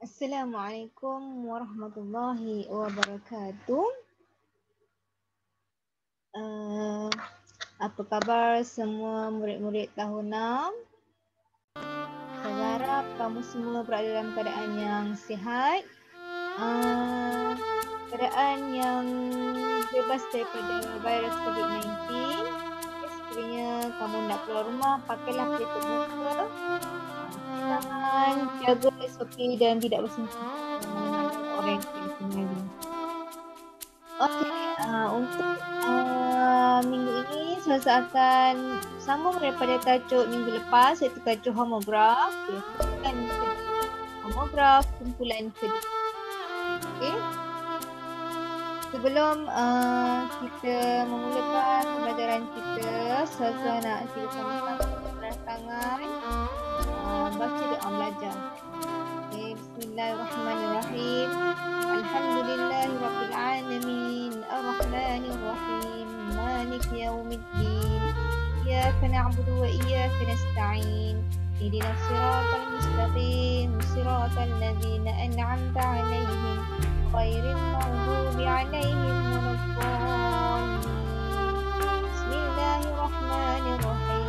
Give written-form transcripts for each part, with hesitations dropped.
Assalamualaikum warahmatullahi wabarakatuh. Apa khabar semua murid-murid tahun 6? Saya harap kamu semua berada dalam keadaan yang sihat, keadaan yang bebas daripada virus COVID-19. Sekiranya kamu nak keluar rumah, pakailah pelitup muka, cuci tangan, jaga SOP dan tidak bersentuhan dengan orang yang tidak dikenali. Okey, untuk minggu ini saya akan sambung daripada tajuk minggu lepas, iaitu tajuk homograf. Homograf kumpulan kedua. Okey. Sebelum kita memulakan pembelajaran kita, saya nak kita sama-sama bertangan baca doa belajar. Okay, bismillahirrahmanirrahim. Alhamdulillahirabbil alamin, arrahmanir rahim, maliki yaumiddin. Iyyaka na'budu wa iyyaka nasta'in. Ihdinas siratal mustaqim, siratal ladzina an'amta 'alaihim, ghairil maghdubi 'alaihim waladdallin. Bismillahirrahmanirrahim.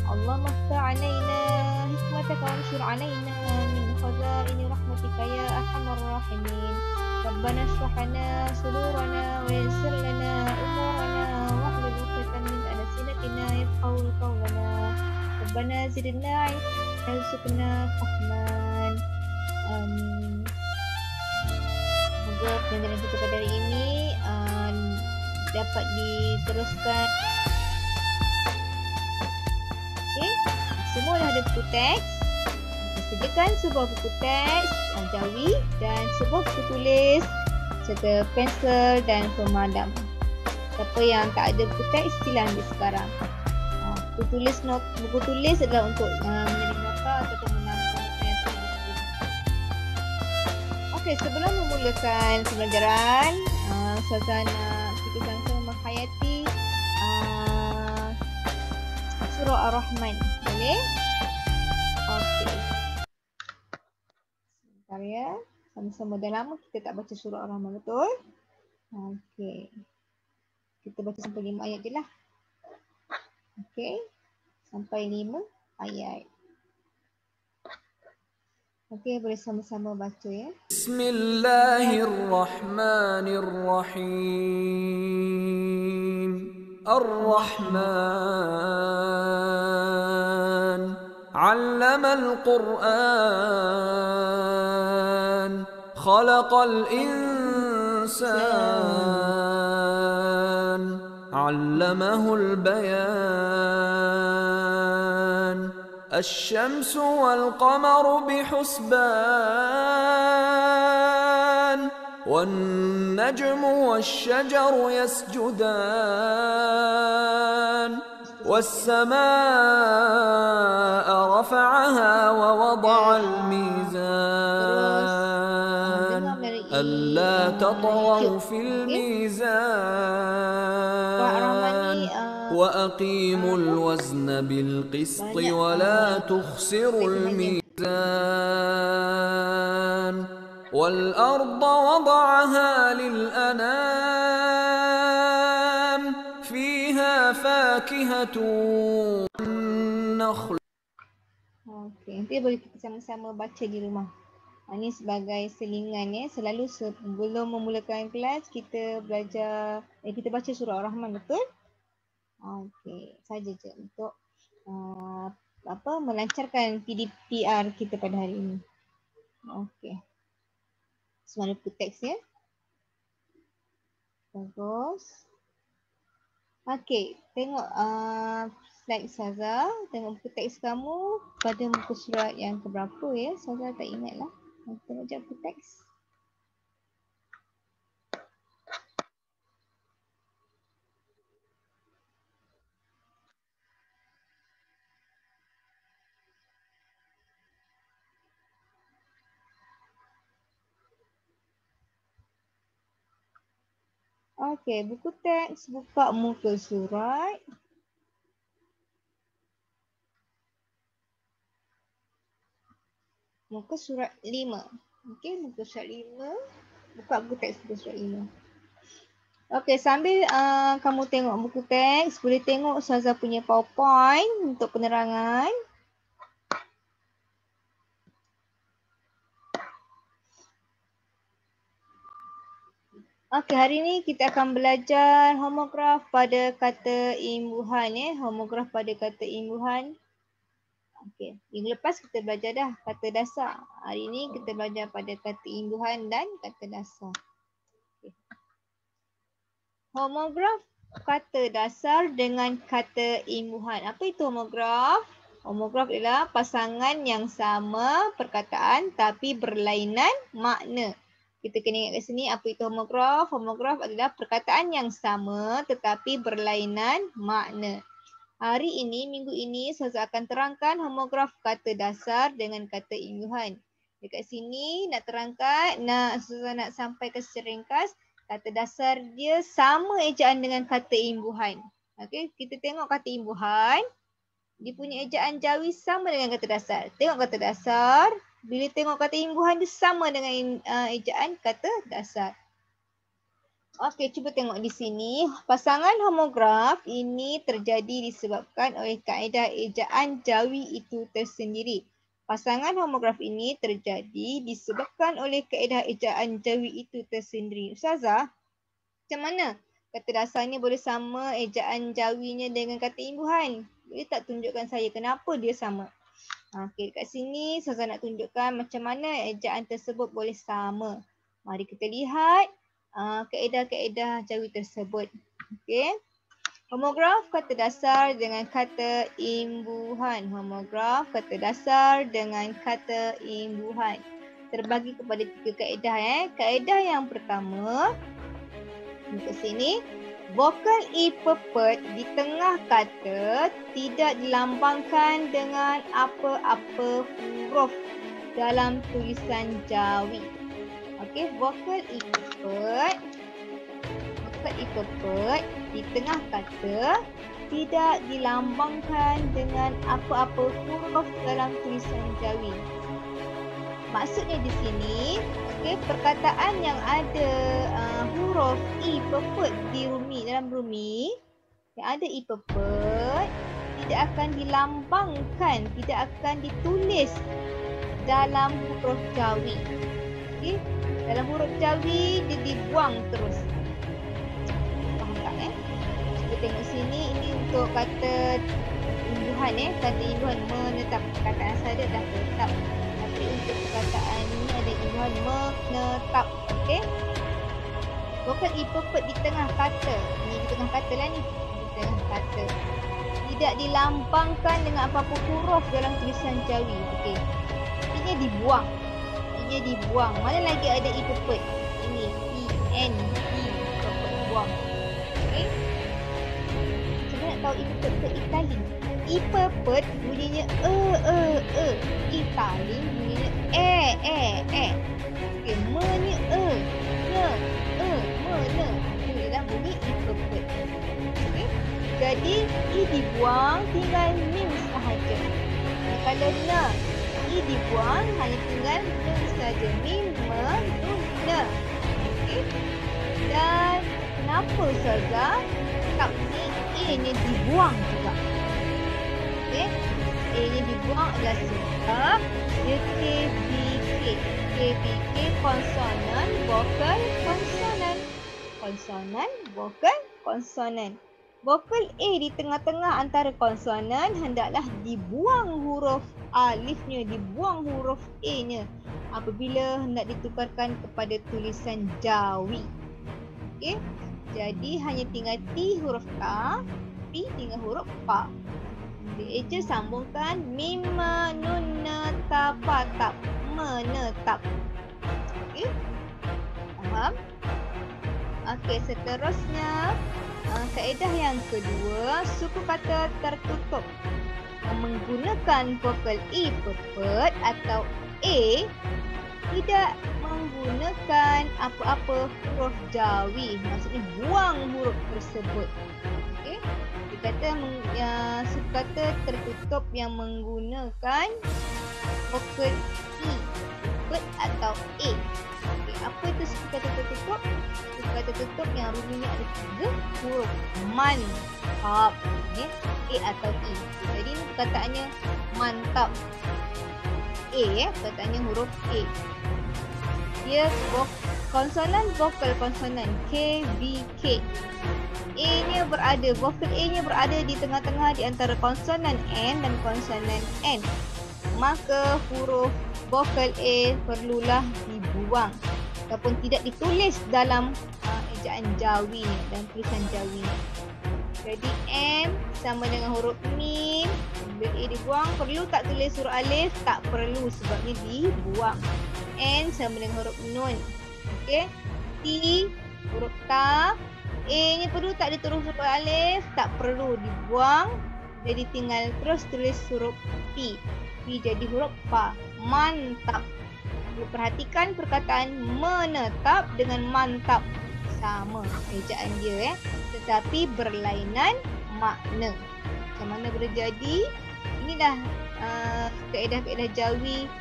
Allahumma iftah 'alaina hikmataka wanshur 'alaina min khaza'ini rahmatika ya arhamar rahimin. Rabbana shrah lana sudurana wa yassir lana umurana wahlul 'uqdatam min alsinatina yafqahu qawlana. Rabbana zidna 'ilman warzuqna fahman. Amin. Semoga pembelajaran kita pada hari ini dapat diteruskan. Okey, semua dah ada buku teks. Sediakan sebuah buku teks Jawi dan sebuah buku tulis serta pensel dan pemadam. Siapa yang tak ada buku teks, sila ambil sekarang. Buku tulis adalah untuk menjadi nota ataupun menambah yang telah. Okey, sebelum memulakan pembelajaran, saya nak kita sama-sama menghayati surah Ar-Rahman. Boleh? Okey. Sebentar ya. Sama-sama dah lama kita tak baca surah Ar-Rahman, betul? Okey. Kita baca sampai 5 ayat je lah. Okey. Sampai 5 ayat. Okey, boleh sama-sama baca ya. Bismillahirrahmanirrahim. Ar-Rahman 'allama al-Qur'an, khalaqal insan, 'allamahu al-bayan. الشمس والقمر بحسبان والنجم والشجر يسجدان والسماء رفعها ووضع الميزان ألا تطغوا في الميزان وأقيموا الوزن بالقسط ولا تخسروا الميزان والأرض وضعها للأنام فيها فاكهة والنخل. Okey, nanti boleh kita sama-sama baca di rumah. Ini sebagai selingan ya. Selalu sebelum memulakan kelas kita belajar kita baca surah Ar-Rahman, betul? Okey, saja je untuk melancarkan PDPR kita pada hari ini. Okey. Semua buku teks ya. Bagus. Okey, tengok slide Saza, tengok buku teks kamu pada muka surat yang keberapa ya? Saza tak ingat lah. Tengok je buku teks. Okey, buku teks buka muka surat. Muka surat 5. Okey, muka surat 5. Buka buku teks muka surat 5. Okey, sambil kamu tengok buku teks, boleh tengok Ustazah punya PowerPoint untuk penerangan. Okey, hari ni kita akan belajar homograf pada kata imbuhan. Homograf pada kata imbuhan. Okey, minggu lepas kita belajar dah kata dasar. Hari ni kita belajar pada kata imbuhan dan kata dasar. Okay. Homograf kata dasar dengan kata imbuhan. Apa itu homograf? Homograf adalah pasangan yang sama perkataan tapi berlainan makna. Kita kena ingat kat sini apa itu homograf. Homograf adalah perkataan yang sama tetapi berlainan makna. Hari ini, minggu ini, Ustazah akan terangkan homograf kata dasar dengan kata imbuhan. Dekat sini nak terangkan, Ustazah nak sampaikan secara ringkas, kata dasar dia sama ejaan dengan kata imbuhan. Okey, kita tengok kata imbuhan. Dia punya ejaan jawi sama dengan kata dasar. Tengok kata dasar. Bila tengok kata imbuhan dia sama dengan ejaan kata dasar. Okey, cuba tengok di sini. Pasangan homograf ini terjadi disebabkan oleh kaedah ejaan jawi itu tersendiri. Pasangan homograf ini terjadi disebabkan oleh kaedah ejaan jawi itu tersendiri. Ustazah, macam mana kata dasar ni boleh sama ejaan jawinya dengan kata imbuhan? Boleh tak tunjukkan saya kenapa dia sama? Okey, kat sini Ustazah nak tunjukkan macam mana ejaan tersebut boleh sama. Mari kita lihat kaedah-kaedah jawi tersebut. Okey. Homograf kata dasar dengan kata imbuhan. Homograf kata dasar dengan kata imbuhan. Terbagi kepada 3 kaedah. Kaedah yang pertama, di sini, vokal i pepet di tengah kata tidak dilambangkan dengan apa-apa huruf dalam tulisan jawi. Okey, vokal i pepet di tengah kata tidak dilambangkan dengan apa-apa huruf dalam tulisan jawi. Maksudnya di sini, okey, perkataan yang ada huruf i pepet di rumi, dalam rumi yang ada i pepet tidak akan dilambangkan, tidak akan ditulis dalam huruf jawi. Okey, dalam huruf jawi dia dibuang terus. Faham tak? Cuba tengok sini, ini untuk kata imbuhan. Kata imbuhan menetap. Perkataan saya dah tetap. Tapi untuk perkataan ini ada imbuhan menetap. Okey. Vokal i pepet di tengah kata. Ini di tengah kata lah ni. Di tengah kata. Tidak dilambangkan dengan apa-apa huruf dalam tulisan jawi. Okey. Ini dibuang. Ini dibuang. Mana lagi ada i pepet? Ini i, n, i. Pepet buang. Okey. Cuba nak tahu i pepet ke i taling? I pepet bunyinya e. I taling bunyinya e. Okey, me-nya ne, me-ne. Ini dah bunyi i pepet. Okey. Jadi i dibuang, tinggal mim sahaja. Kalau na, i dibuang, hanya tinggal nun saja. Mim, me, nun, ne. Okey. Dan kenapa Ustazah? Tak ni a-nya dibuang juga. Okey. A-nya dibuang adalah sebab dia KBK. KBK konsonan, vokal, konsonan. Konsonan, vokal, konsonan. Vokal A di tengah-tengah antara konsonan hendaklah dibuang huruf alifnya, dibuang huruf A-nya apabila hendak ditukarkan kepada tulisan jawi. Okey. Jadi hanya tinggal T huruf ta, P tinggal huruf pa. Dia eja sambungkan mim, nun, ta, pa, tap, menetap. Okey. Faham? Okey, seterusnya kaedah yang kedua, suku kata tertutup menggunakan vokal i pepet atau a tidak menggunakan apa-apa huruf jawi. Maksudnya buang huruf tersebut. Okey. Dia kata suku kata tertutup yang menggunakan vokal i word atau A. Okay, apa itu suku kata tertutup? Suku kata tertutup yang ruminya ada 3 huruf. Mantap. Okay. A atau E. Jadi ini perkataannya mantap. A perkataannya huruf A. Dia konsonan vokal konsonan K, B, K. A-nya berada, vokal A-nya berada di tengah-tengah di antara konsonan N dan konsonan N. Maka huruf vokal A perlulah dibuang ataupun tidak ditulis dalam ejaan Jawi, dalam tulisan Jawi. Jadi M sama dengan huruf mim. Bila A dibuang, perlu tak tulis huruf alif? Tak perlu sebabnya dibuang. N sama dengan huruf nun. Okey. T huruf ta. A-nya perlu tak ditulis huruf alif? Tak perlu, dibuang. Jadi tinggal terus tulis huruf P. P jadi huruf pa. Mantap. Perhatikan perkataan menetap dengan mantap. Sama ejaan dia tetapi berlainan makna. Macam mana boleh jadi? Inilah kaedah-kaedah Jawi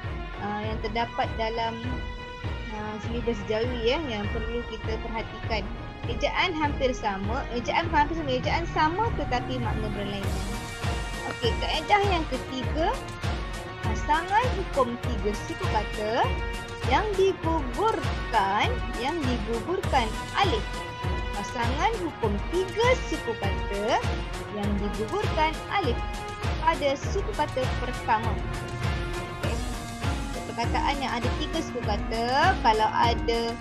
yang terdapat dalam silibus Jawi yang perlu kita perhatikan. Ejaan hampir sama, ejaan sama tetapi makna berlainan. Okey, kaedah yang ketiga, pasangan hukum 3 suku kata yang digugurkan alif. Pasangan hukum 3 suku kata yang digugurkan alif pada suku kata pertama. Okay. Perkataan yang ada 3 suku kata, kalau ada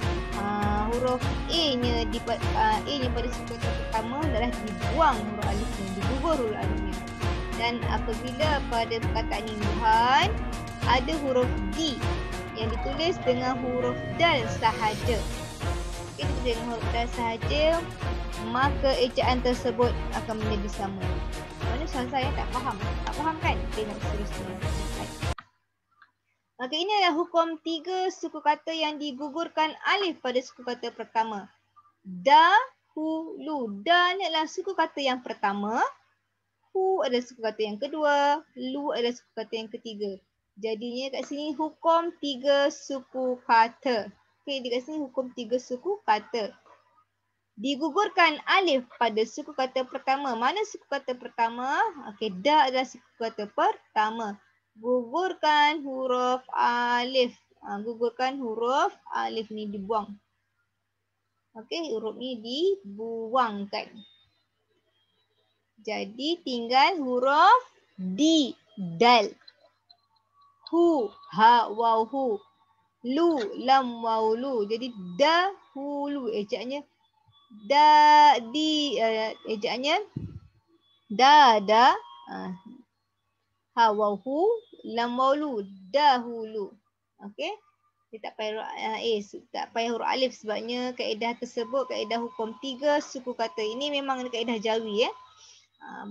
huruf A-nya pada suku kata pertama adalah dibuang huruf alifnya, digugur huruf alifnya. Dan apabila pada perkataan imbuhan ada huruf D yang ditulis dengan huruf dal sahaja. Okay, ditulis dengan huruf dal sahaja, maka ejaan tersebut akan menjadi sama. Mana saya tak faham? Tak faham kan? Tengok seterusnya. Maka ini adalah hukum 3 suku kata yang digugurkan alif pada suku kata pertama. Dahulu. Da ni adalah suku kata yang pertama. Hu adalah suku kata yang kedua. Lu adalah suku kata yang ketiga. Jadinya kat sini hukum 3 suku kata. Okey, dekat sini hukum 3 suku kata. Digugurkan alif pada suku kata pertama. Mana suku kata pertama? Okey, da adalah suku kata pertama. Gugurkan huruf alif. Gugurkan huruf alif ni dibuang. Okey, huruf ni dibuangkan. Jadi tinggal huruf D, dal. Hu, ha, waw, hu. Lu, lam, waw, lu. Jadi dahulu. Ejaannya ejaannya da. Ha, waw, hu, lam, waw, lu. Dahulu. Okey. Dia tak payah huruf alif sebabnya kaedah tersebut, kaedah hukum 3 suku kata. Ini memang kaedah Jawi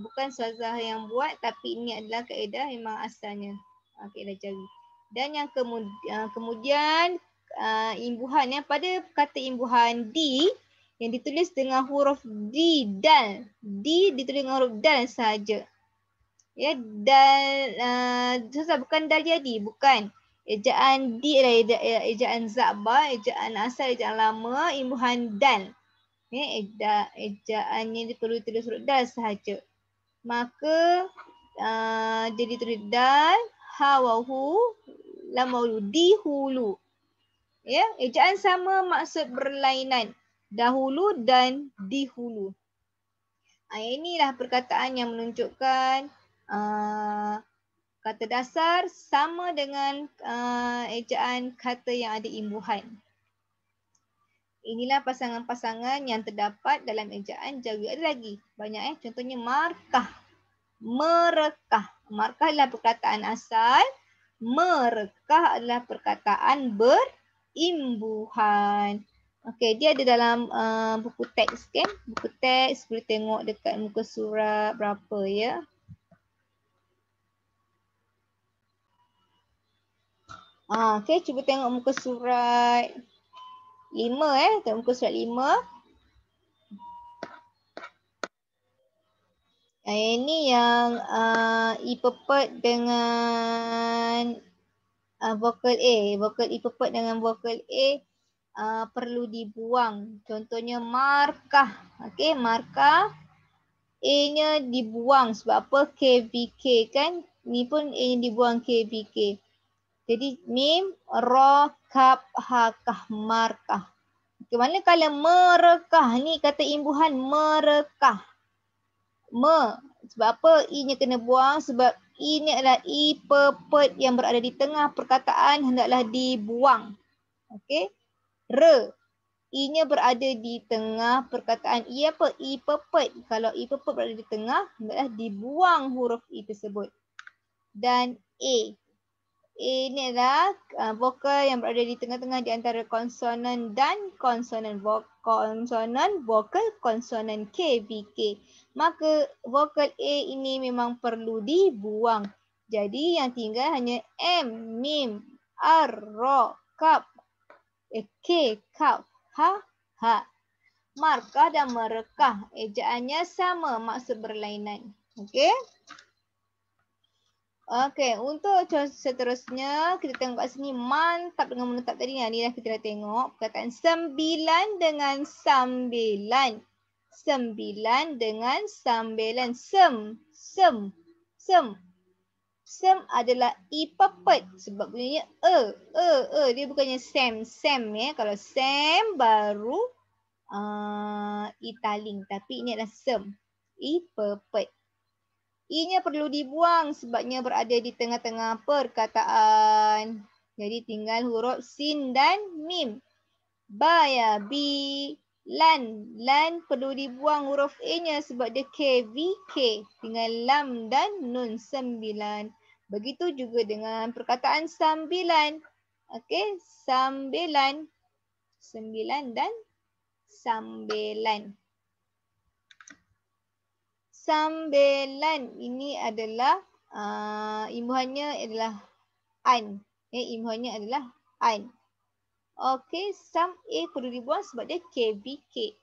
bukan Ustazah yang buat, tapi ini adalah kaedah memang asalnya. Kaedah Jawi. Dan yang kemudian imbuhan pada kata imbuhan D yang ditulis dengan huruf D, dal. D ditulis dengan huruf dal sahaja. Ya, dal bukan dal jadi, bukan. Ejaan D adalah ejaan Za'ba, ejaan asal, ejaan lama, imbuhan dal. Ejaannya dia perlu tulis huruf dal sahaja. Maka jadi tulis dal, ha, waw, hu, lam, waw, lu, dihulu. Ya, ejaan sama maksud berlainan. Dahulu dan dihulu. Inilah perkataan yang menunjukkan kata dasar sama dengan ejaan kata yang ada imbuhan. Inilah pasangan-pasangan yang terdapat dalam ejaan Jawi. Ada lagi banyak contohnya markah, merekah. Markah adalah perkataan asal, merekah adalah perkataan berimbuhan. Okey, dia ada dalam buku teks kan? Buku teks boleh tengok dekat muka surat berapa ya? Okey, cuba tengok muka surat 5 tengok muka surat 5. Ini yang ipepet dengan vokal A. Vokal I pepet dengan vokal A perlu dibuang. Contohnya markah. Okey, markah. A-nya dibuang sebab apa? KVK kan? Ni pun A-nya dibuang KVK. Jadi mim, ra, kaf, ha, kah, markah. Okay, manakala merekah ni kata imbuhan merekah. Sebab apa I-nya kena buang? Sebab I ni adalah I pepet yang berada di tengah perkataan hendaklah dibuang. Okey. Re. I-nya berada di tengah perkataan. I apa? I pepet. Kalau I pepet berada di tengah, hendaklah dibuang huruf I tersebut. Dan A. A ni adalah vokal yang berada di tengah-tengah di antara konsonan dan konsonan. Konsonan, vokal, konsonan K, V, K. Maka vokal A ini memang perlu dibuang. Jadi yang tinggal hanya M, mim, R, ro, kaf, K, kaf, ha, ha. Markah dan merekah. Ejaannya sama, maksud berlainan. Okey. Okey, untuk seterusnya kita tengok kat sini mantap dengan menetap tadi. Ni dah kita dah tengok perkataan 9 dengan sambilan. 9 dengan sambilan. Sem. Sem adalah I pepet sebab bunyinya Dia bukannya sem ya. Kalau sem baru I taling, tapi ini adalah sem. I pepet. I-nya perlu dibuang sebabnya berada di tengah-tengah perkataan. Jadi tinggal huruf sin dan mim. Ba ya, bi, lan. Lan perlu dibuang huruf A-nya sebab dia K, V, K. Tinggal lam dan nun 9. Begitu juga dengan perkataan sambilan. Okey, sambilan. 9 dan sambilan. Sambilan ini adalah imbuhannya adalah an. Imbuhannya adalah an. Okey, sam A perlu dibuang sebab dia KVK.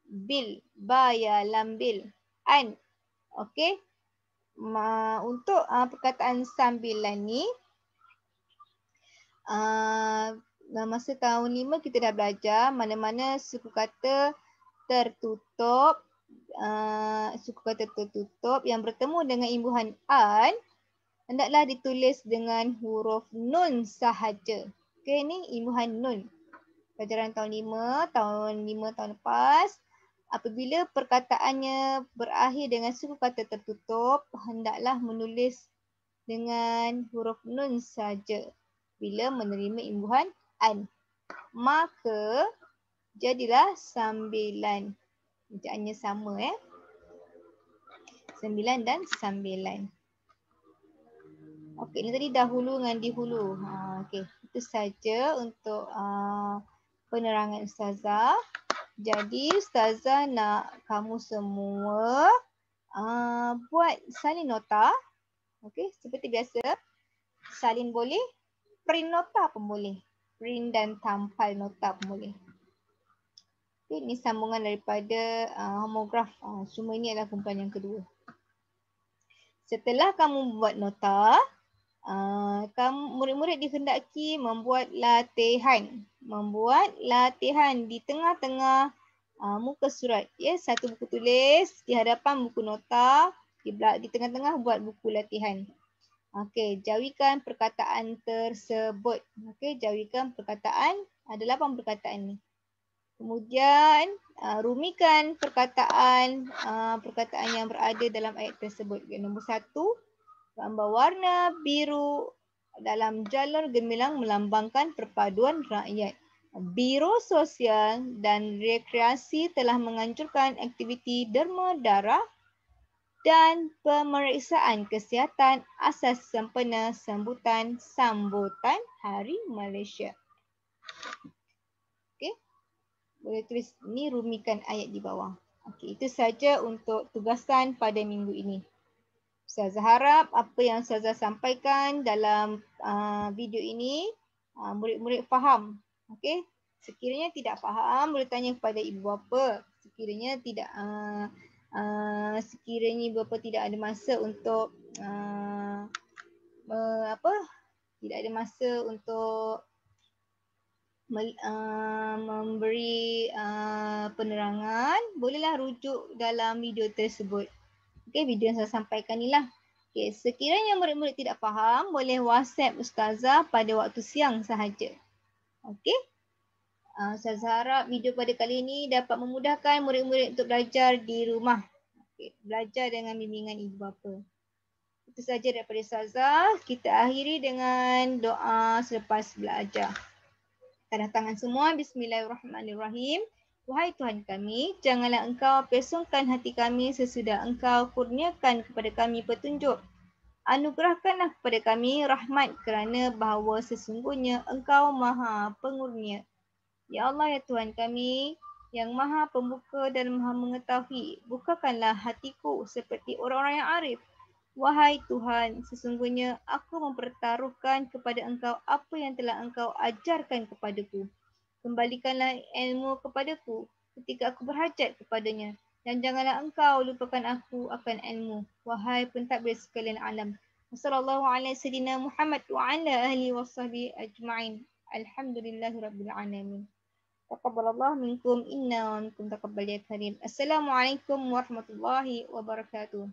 Bil, baya, lambil, an. Okey. Untuk perkataan sambilan ni masa tahun 5 kita dah belajar mana-mana suku kata tertutup. Suku kata tertutup yang bertemu dengan imbuhan an hendaklah ditulis dengan huruf nun sahaja. Okey, ni imbuhan nun. Pelajaran tahun 5 tahun lepas, apabila perkataannya berakhir dengan suku kata tertutup, hendaklah menulis dengan huruf nun saja bila menerima imbuhan an. Maka jadilah sambilan. Ejaannya sama 9 dan sambilan. Okey, ni tadi dahulu dengan dihulu. Okey, itu saja untuk penerangan Ustazah. Jadi Ustazah nak kamu semua buat salin nota. Okey, seperti biasa. Salin boleh, print nota pun boleh. Print dan tampal nota pun boleh. Ini sambungan daripada homograf. Semua ini adalah kumpulan yang kedua. Setelah kamu buat nota, murid-murid dikendaki membuat latihan. Di tengah-tengah muka surat. Ya, satu buku tulis di hadapan buku nota, di tengah-tengah buat buku latihan. Okey, jawikan perkataan tersebut. Okey, jawikan perkataan. Ada 8 perkataan ni. Kemudian rumikan perkataan yang berada dalam ayat tersebut. Nombor 1, gambar warna biru dalam jalur gemilang melambangkan perpaduan rakyat. Biro Sosial dan Rekreasi telah menganjurkan aktiviti derma darah dan pemeriksaan kesihatan asas sempena sambutan Hari Malaysia. Okey. Boleh tulis ni rumikan ayat di bawah. Okey, itu saja untuk tugasan pada minggu ini. Ustazah harap apa yang Ustazah sampaikan dalam video ini murid-murid faham. Okey, sekiranya tidak faham boleh tanya kepada ibu bapa. Sekiranya ibu bapa tidak ada masa untuk tidak ada masa untuk memberi penerangan, bolehlah rujuk dalam video tersebut. Okey, video yang saya sampaikan ni lah. Okey, sekiranya murid-murid tidak faham, boleh WhatsApp Ustazah pada waktu siang sahaja. Okey. Ustazah harap video pada kali ini dapat memudahkan murid-murid untuk belajar di rumah. Okey, belajar dengan bimbingan ibu bapa. Itu saja daripada Ustazah. Kita akhiri dengan doa selepas belajar. Tanda tangan semua. Bismillahirrahmanirrahim. Wahai Tuhan kami, janganlah Engkau pesongkan hati kami sesudah Engkau kurniakan kepada kami petunjuk. Anugerahkanlah kepada kami rahmat kerana bahawa sesungguhnya Engkau Maha Pengurnia. Ya Allah, ya Tuhan kami yang Maha Pembuka dan Maha Mengetahui, bukakanlah hatiku seperti orang-orang yang arif. Wahai Tuhan, sesungguhnya aku mempertaruhkan kepada Engkau apa yang telah Engkau ajarkan kepadaku. Kembalikanlah ilmu kepadaku ketika aku berhajat kepadanya. Dan janganlah Engkau lupakan aku akan ilmu. Wahai pentadbir sekalian alam. Wassallallahu ala sayyidina Muhammad wa ala ahli wa sahbihi ajma'in. Alhamdulillahirabbil alamin. Taqabbalallahu minkum inna wa minkum taqabbal ya karim. Assalamualaikum warahmatullahi wabarakatuh.